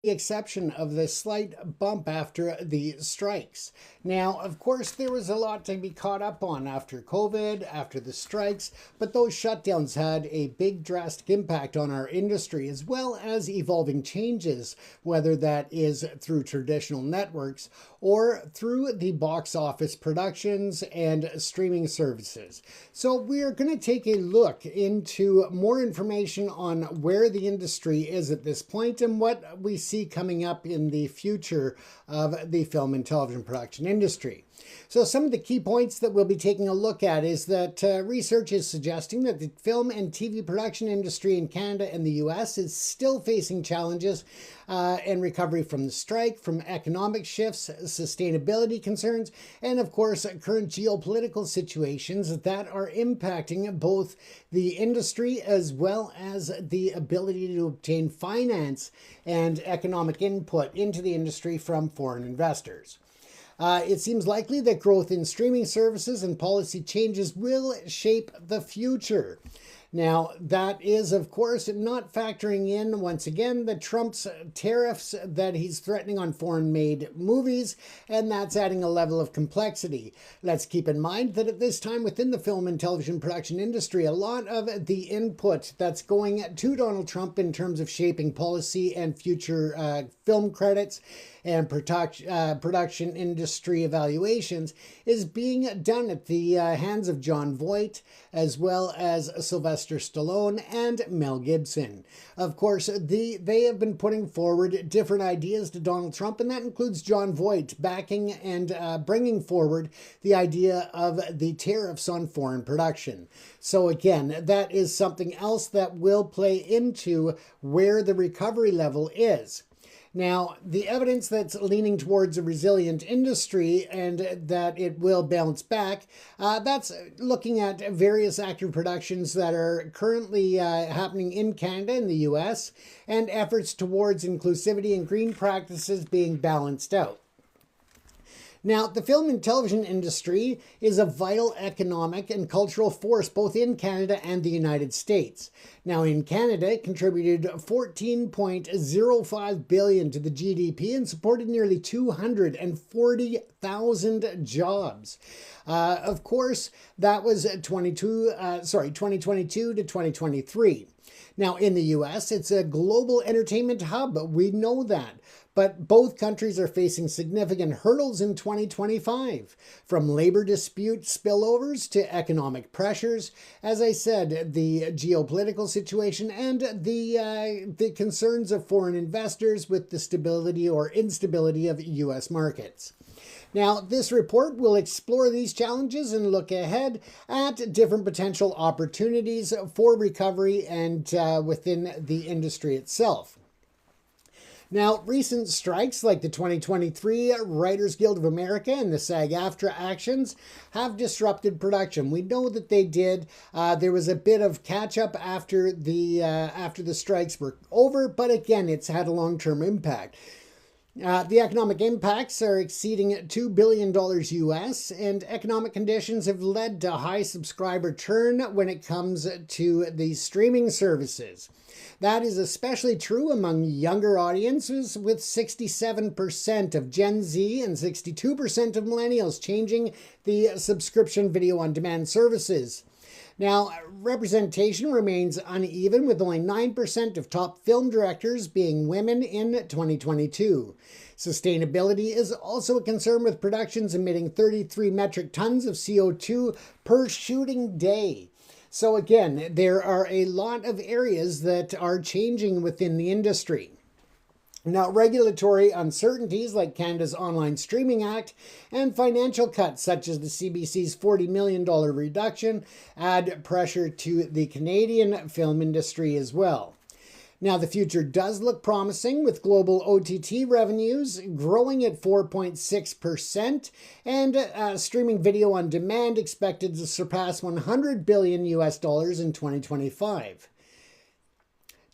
the exception of the slight bump after the strikes. Now, of course, there was a lot to be caught up on after COVID, after the strikes, but those shutdowns had a big drastic impact on our industry, as well as evolving changes, whether that is through traditional networks or through the box office productions and streaming services. So we are going to take a look into more information on where the industry is at this point and what we see coming up in the future of the film and television production industry. So some of the key points that we'll be taking a look at is that research is suggesting that the film and TV production industry in Canada and the US is still facing challenges and recovery from the strike, from economic shifts, sustainability concerns, and of course current geopolitical situations that are impacting both the industry as well as the ability to obtain finance and economic input into the industry from foreign investors. It seems likely that growth in streaming services and policy changes will shape the future. Now, that is, of course, not factoring in, once again, the Trump's tariffs that he's threatening on foreign-made movies, and that's adding a level of complexity. Let's keep in mind that at this time within the film and television production industry, a lot of the input that's going to Donald Trump in terms of shaping policy and future film credits and production industry evaluations is being done at the hands of Jon Voight, as well as Sylvester Stallone and Mel Gibson. Of course, they have been putting forward different ideas to Donald Trump, and that includes Jon Voight backing and bringing forward the idea of the tariffs on foreign production. So again, that is something else that will play into where the recovery level is. Now, the evidence that's leaning towards a resilient industry and that it will bounce back, that's looking at various active productions that are currently happening in Canada and the US, and efforts towards inclusivity and green practices being balanced out. Now, the film and television industry is a vital economic and cultural force both in Canada and the United States. Now, in Canada, it contributed $14.05 billion to the GDP and supported nearly 240,000 jobs. Of course, that was 2022 to 2023. Now, in the US, it's a global entertainment hub. We know that. But both countries are facing significant hurdles in 2025, from labor dispute spillovers to economic pressures, as I said, the geopolitical situation and the concerns of foreign investors with the stability or instability of US markets. Now, this report will explore these challenges and look ahead at different potential opportunities for recovery and within the industry itself. Now, recent strikes like the 2023 Writers Guild of America and the SAG-AFTRA actions have disrupted production. We know that they did. There was a bit of catch-up after the strikes were over, but again, it's had a long-term impact. The economic impacts are exceeding $2 billion US, and economic conditions have led to high subscriber churn when it comes to the streaming services. That is especially true among younger audiences, with 67% of Gen Z and 62% of millennials changing the subscription video on demand services. Now, representation remains uneven, with only 9% of top film directors being women in 2022. Sustainability is also a concern, with productions emitting 33 metric tons of CO2 per shooting day. So again, there are a lot of areas that are changing within the industry. Now, regulatory uncertainties like Canada's Online Streaming Act and financial cuts such as the CBC's $40 million reduction add pressure to the Canadian film industry as well. Now, the future does look promising, with global OTT revenues growing at 4.6% and streaming video on demand expected to surpass $100 billion US in 2025.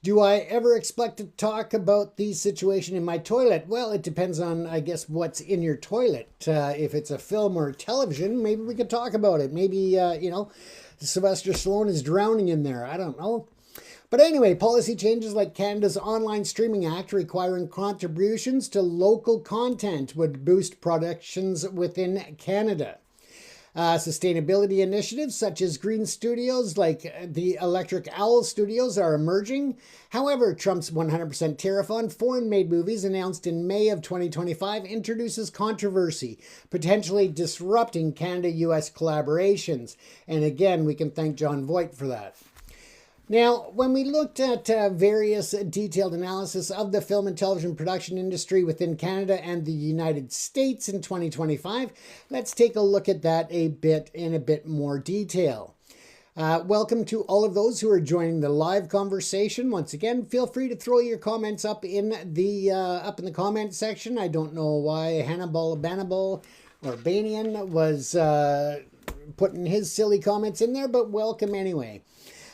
Do I ever expect to talk about the situation in my toilet? Well, it depends on, I guess, what's in your toilet. If it's a film or television, maybe we could talk about it. Maybe, Sylvester Stallone is drowning in there. I don't know. But anyway, policy changes like Canada's Online Streaming Act requiring contributions to local content would boost productions within Canada. Sustainability initiatives such as green studios like the Electric Owl Studios are emerging. However, Trump's 100% tariff on foreign-made movies announced in May of 2025 introduces controversy, potentially disrupting Canada-US collaborations. And again, we can thank John Voight for that. Now, when we looked at various detailed analysis of the film and television production industry within Canada and the United States in 2025, let's take a look at that in a bit more detail. Welcome to all of those who are joining the live conversation. Once again, feel free to throw your comments up in the comment section. I don't know why Hannibal Banable or Banian was putting his silly comments in there, but welcome anyway.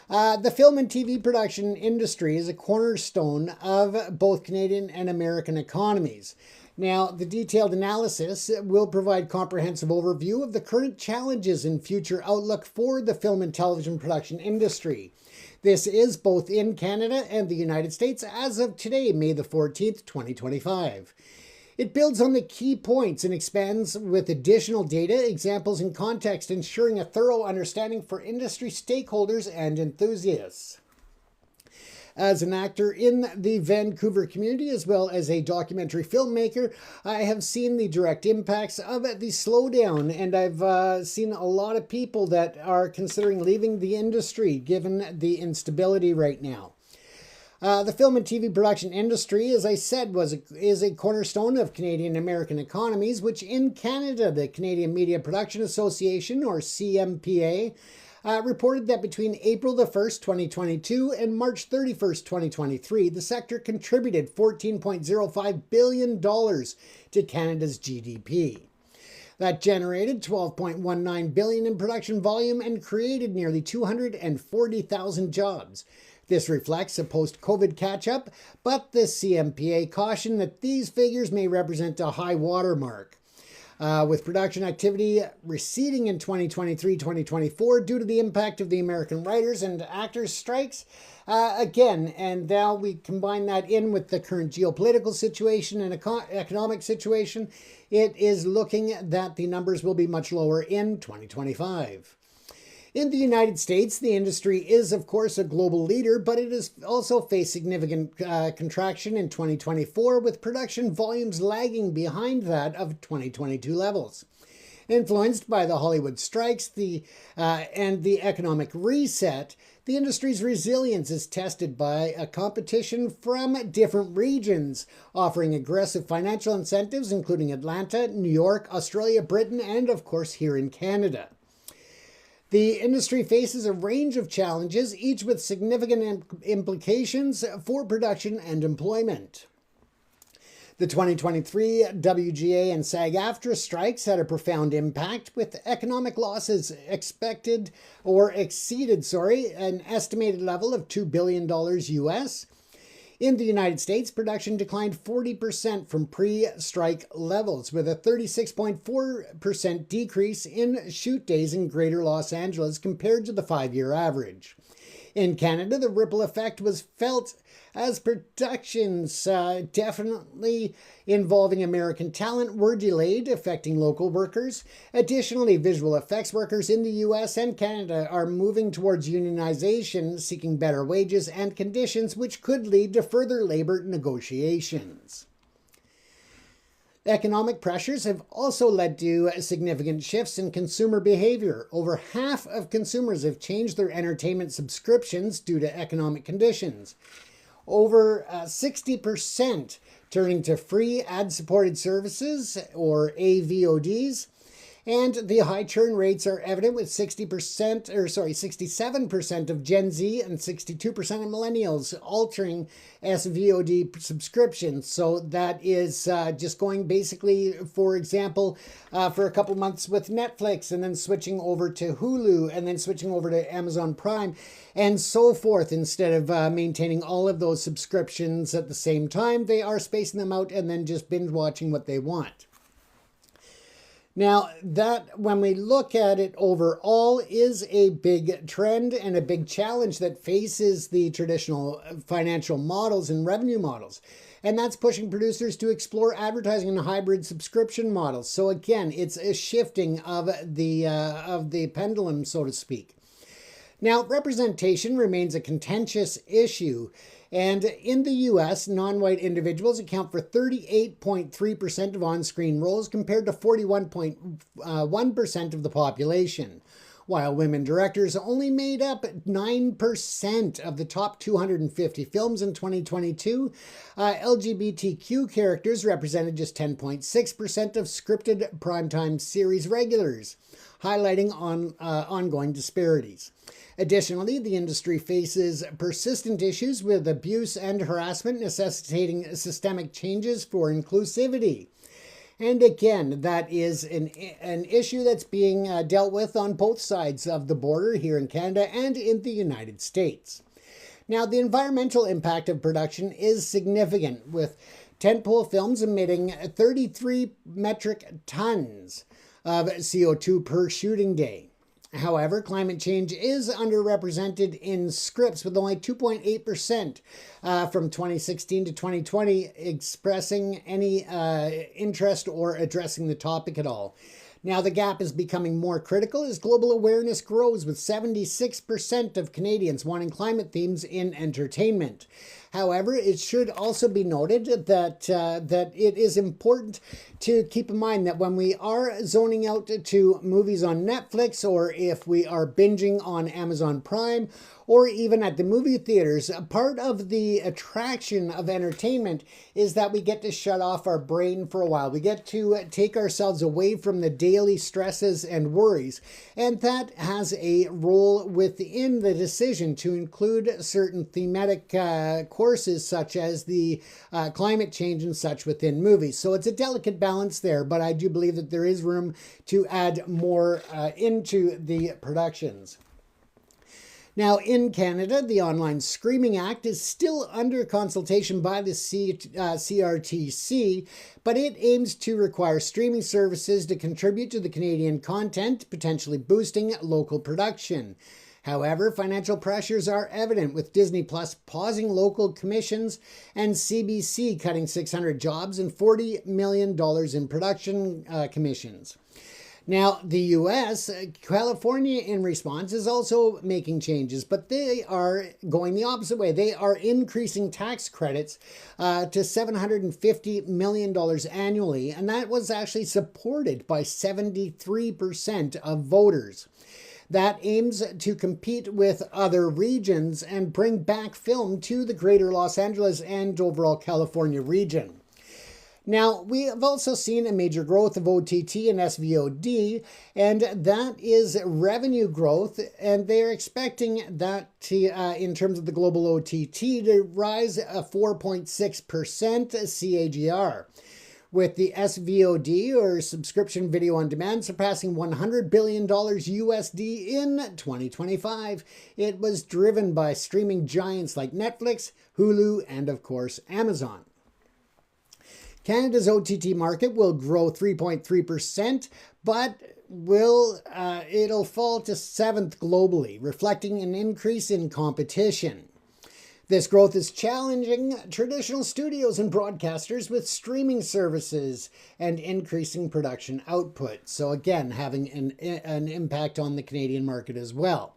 The film and TV production industry is a cornerstone of both Canadian and American economies. Now, the detailed analysis will provide comprehensive overview of the current challenges and future outlook for the film and television production industry. This is both in Canada and the United States as of today, May the 14th, 2025. It builds on the key points and expands with additional data, examples, and context, ensuring a thorough understanding for industry stakeholders and enthusiasts. As an actor in the Vancouver community, as well as a documentary filmmaker, I have seen the direct impacts of the slowdown, and I've seen a lot of people that are considering leaving the industry given the instability right now. The film and TV production industry, as I said, is a cornerstone of Canadian and American economies, which in Canada, the Canadian Media Production Association, or CMPA, reported that between April the 1st, 2022 and March 31st, 2023, the sector contributed $14.05 billion to Canada's GDP. That generated $12.19 billion in production volume and created nearly 240,000 jobs. This reflects a post-COVID catch-up, but the CMPA cautioned that these figures may represent a high watermark. With production activity receding in 2023-2024 due to the impact of the American writers and actors strikes, and now we combine that in with the current geopolitical situation and economic situation, it is looking that the numbers will be much lower in 2025. In the United States, the industry is, of course, a global leader, but it has also faced significant contraction in 2024, with production volumes lagging behind that of 2022 levels. Influenced by the Hollywood strikes and the economic reset, the industry's resilience is tested by a competition from different regions, offering aggressive financial incentives, including Atlanta, New York, Australia, Britain, and, of course, here in Canada. The industry faces a range of challenges, each with significant implications for production and employment. The 2023 WGA and SAG-AFTRA strikes had a profound impact, with economic losses exceeded an estimated level of $2 billion US. In the United States, production declined 40% from pre-strike levels, with a 36.4% decrease in shoot days in Greater Los Angeles compared to the 5-year average. In Canada, the ripple effect was felt as productions definitely involving American talent were delayed, affecting local workers. Additionally, visual effects workers in the US and Canada are moving towards unionization, seeking better wages and conditions, which could lead to further labor negotiations. Economic pressures have also led to significant shifts in consumer behavior. Over half of consumers have changed their entertainment subscriptions due to economic conditions. Over 60% turning to free ad-supported services, or AVODs, and the high churn rates are evident, with 67% of Gen Z and 62% of millennials altering SVOD subscriptions. So that is just going basically, for example, for a couple months with Netflix, and then switching over to Hulu, and then switching over to Amazon Prime, and so forth. Instead of maintaining all of those subscriptions at the same time, they are spacing them out and then just binge watching what they want. Now, that when we look at it overall is a big trend and a big challenge that faces the traditional financial models and revenue models. And that's pushing producers to explore advertising and hybrid subscription models. So again, it's a shifting of the pendulum, so to speak. Now, representation remains a contentious issue. And in the US, non-white individuals account for 38.3% of on-screen roles compared to 41.1% of the population. While women directors only made up 9% of the top 250 films in 2022, LGBTQ characters represented just 10.6% of scripted primetime series regulars, highlighting ongoing disparities. Additionally, the industry faces persistent issues with abuse and harassment, necessitating systemic changes for inclusivity. And again, that is an issue that's being dealt with on both sides of the border here in Canada and in the United States. Now, the environmental impact of production is significant, with tentpole films emitting 33 metric tons of CO2 per shooting day. However, climate change is underrepresented in scripts, with only 2.8% from 2016 to 2020 expressing any interest or addressing the topic at all. Now, the gap is becoming more critical as global awareness grows, with 76% of Canadians wanting climate themes in entertainment. However, it should also be noted that it is important to keep in mind that when we are zoning out to movies on Netflix, or if we are binging on Amazon Prime, or even at the movie theaters, a part of the attraction of entertainment is that we get to shut off our brain for a while. We get to take ourselves away from the daily stresses and worries, and that has a role within the decision to include certain thematic courses such as the climate change and such within movies. So it's a delicate balance there, but I do believe that there is room to add more into the productions. Now, in Canada, the Online Streaming Act is still under consultation by the CRTC, but it aims to require streaming services to contribute to the Canadian content, potentially boosting local production. However, financial pressures are evident, with Disney Plus pausing local commissions and CBC cutting 600 jobs and $40 million in production commissions. Now, the U.S., California in response is also making changes, but they are going the opposite way. They are increasing tax credits to $750 million annually, and that was actually supported by 73% of voters. That aims to compete with other regions and bring back film to the greater Los Angeles and overall California region. Now, we have also seen a major growth of OTT and SVOD, and that is revenue growth, and they're expecting that to, in terms of the global OTT, to rise 4.6% CAGR, with the SVOD, or subscription video on demand, surpassing $100 billion USD in 2025. It was driven by streaming giants like Netflix, Hulu, and of course, Amazon. Canada's OTT market will grow 3.3%, but it'll fall to 7th globally, reflecting an increase in competition. This growth is challenging traditional studios and broadcasters with streaming services and increasing production output. So again, having an impact on the Canadian market as well.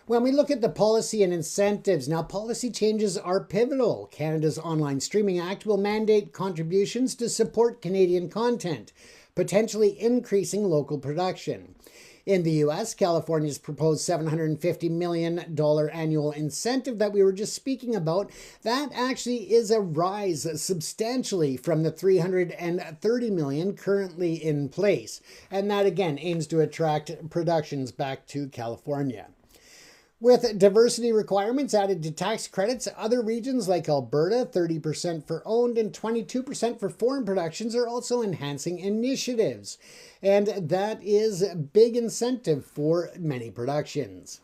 When we look at the policy and incentives, now policy changes are pivotal. Canada's Online Streaming Act will mandate contributions to support Canadian content, potentially increasing local production. In the US, California's proposed $750 million annual incentive that we were just speaking about, that actually is a rise substantially from the $330 million currently in place. And that again aims to attract productions back to California. With diversity requirements added to tax credits, other regions like Alberta, 30% for owned and 22% for foreign productions, are also enhancing initiatives. And that is a big incentive for many productions.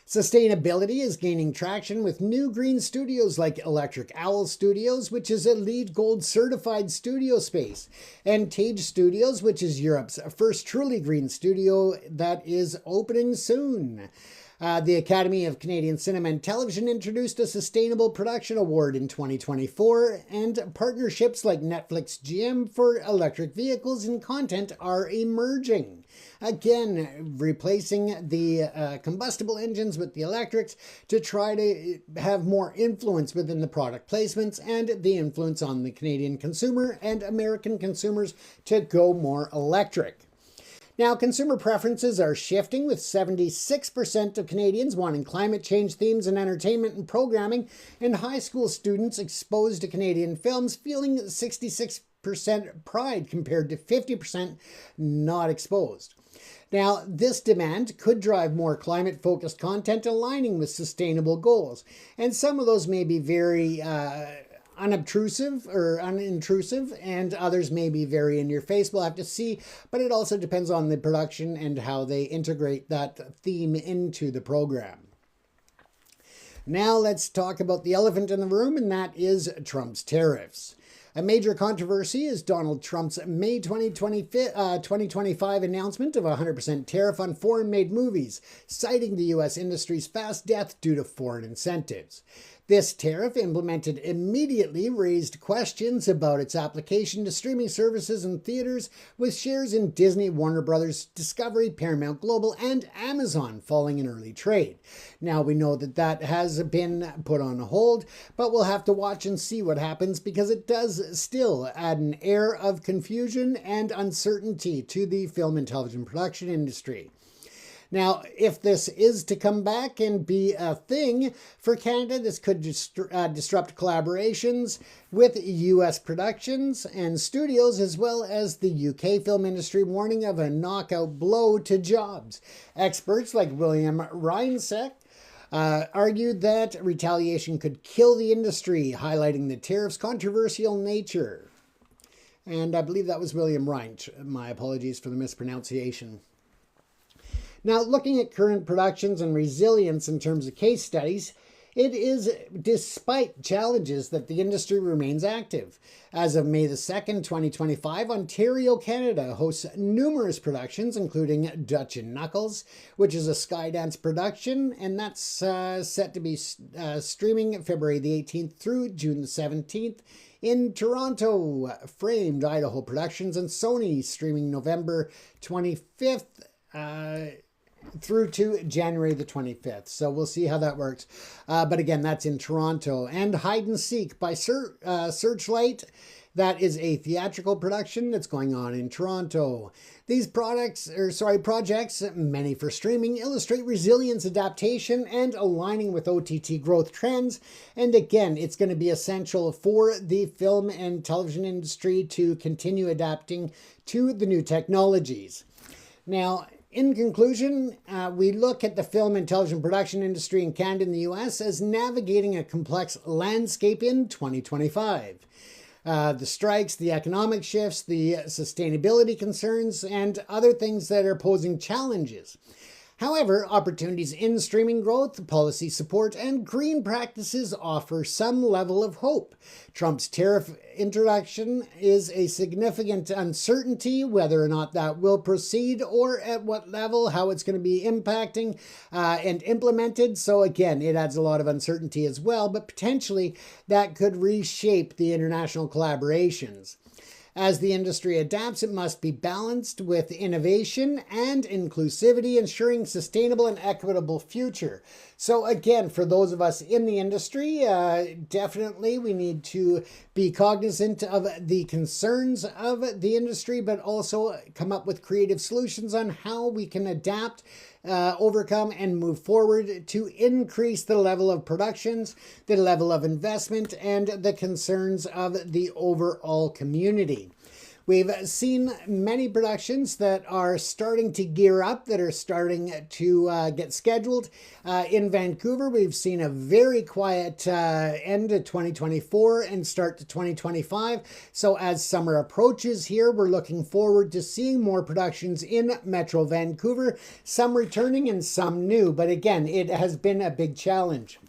Sustainability is gaining traction with new green studios like Electric Owl Studios, which is a LEED Gold certified studio space, and Tage Studios, which is Europe's first truly green studio that is opening soon. The Academy of Canadian Cinema and Television introduced a Sustainable Production Award in 2024, and partnerships like Netflix GM for electric vehicles and content are emerging. Again, replacing the combustible engines with the electrics to try to have more influence within the product placements and the influence on the Canadian consumer and American consumers to go more electric. Now, consumer preferences are shifting, with 76% of Canadians wanting climate change themes in entertainment and programming, and high school students exposed to Canadian films feeling 66% pride compared to 50% not exposed. Now, this demand could drive more climate-focused content aligning with sustainable goals, and some of those may be very unobtrusive or unintrusive, and others may be very in your face. We'll have to see, but it also depends on the production and how they integrate that theme into the program. Now let's talk about the elephant in the room, and that is Trump's tariffs. A major controversy is Donald Trump's May 2025 announcement of a 100% tariff on foreign-made movies, citing the U.S. industry's fast death due to foreign incentives. This tariff, implemented immediately, raised questions about its application to streaming services and theaters, with shares in Disney, Warner Brothers, Discovery, Paramount Global, and Amazon falling in early trade. Now, we know that has been put on hold, but we'll have to watch and see what happens, because it does still add an air of confusion and uncertainty to the film and television production industry. Now, if this is to come back and be a thing for Canada, this could disrupt collaborations with US productions and studios, as well as the UK film industry, warning of a knockout blow to jobs. Experts like William Reinseck argued that retaliation could kill the industry, highlighting the tariff's controversial nature. And I believe that was William Reinsch. My apologies for the mispronunciation. Now, looking at current productions and resilience in terms of case studies, it is despite challenges that the industry remains active. As of May the 2nd, 2025, Ontario, Canada hosts numerous productions, including Dutch and Knuckles, which is a Skydance production, and that's set to be streaming February the 18th through June the 17th. In Toronto, Framed Idaho Productions and Sony streaming November 25th. Through to January the 25th. So we'll see how that works. But again, that's in Toronto. And Hide and Seek by Searchlight. That is a theatrical production that's going on in Toronto. These projects, many for streaming, illustrate resilience, adaptation, and aligning with OTT growth trends. And again, it's going to be essential for the film and television industry to continue adapting to the new technologies. Now, in conclusion, we look at the film and television production industry in Canada and the US as navigating a complex landscape in 2025. The strikes, the economic shifts, the sustainability concerns, and other things that are posing challenges. However, opportunities in streaming growth, policy support, and green practices offer some level of hope. Trump's tariff introduction is a significant uncertainty whether or not that will proceed or at what level, how it's going to be impacting and implemented. So again, it adds a lot of uncertainty as well, but potentially that could reshape the international collaborations. As the industry adapts, it must be balanced with innovation and inclusivity, ensuring sustainable and equitable future. So again, for those of us in the industry, definitely we need to be cognizant of the concerns of the industry, but also come up with creative solutions on how we can adapt, overcome, and move forward to increase the level of productions, the level of investment, and the concerns of the overall community. We've seen many productions that are starting to gear up, that are starting to get scheduled. In Vancouver, we've seen a very quiet end of 2024 and start to 2025. So as summer approaches here, we're looking forward to seeing more productions in Metro Vancouver, some returning and some new. But again, it has been a big challenge.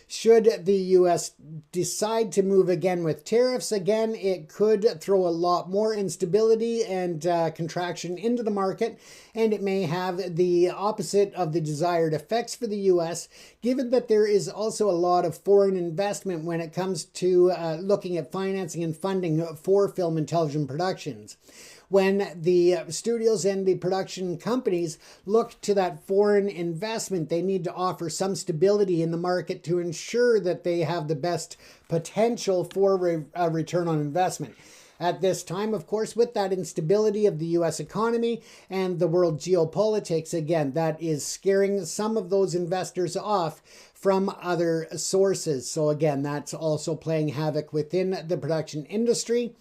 Should the U.S. decide to move again with tariffs, again, it could throw a lot more instability and contraction into the market, and it may have the opposite of the desired effects for the U.S., given that there is also a lot of foreign investment when it comes to looking at financing and funding for film and television productions. When the studios and the production companies look to that foreign investment, they need to offer some stability in the market to ensure that they have the best potential for a return on investment. At this time, of course, with that instability of the U.S. economy and the world geopolitics, again, that is scaring some of those investors off from other sources. So again, that's also playing havoc within the production industry.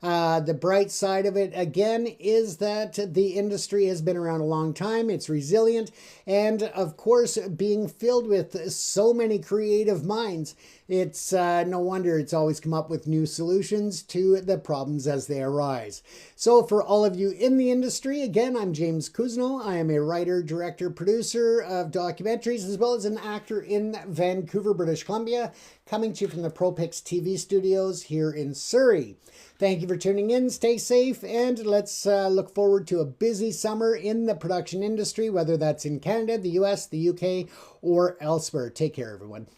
The bright side of it, again, is that the industry has been around a long time. It's resilient. And of course, being filled with so many creative minds, it's no wonder it's always come up with new solutions to the problems as they arise. So for all of you in the industry, again, I'm James Kuzno. I am a writer, director, producer of documentaries, as well as an actor in Vancouver, British Columbia, coming to you from the PROPICS TV studios here in Surrey. Thank you for tuning in. Stay safe, and let's look forward to a busy summer in the production industry, whether that's in Canada, the US, the UK, or elsewhere. Take care, everyone.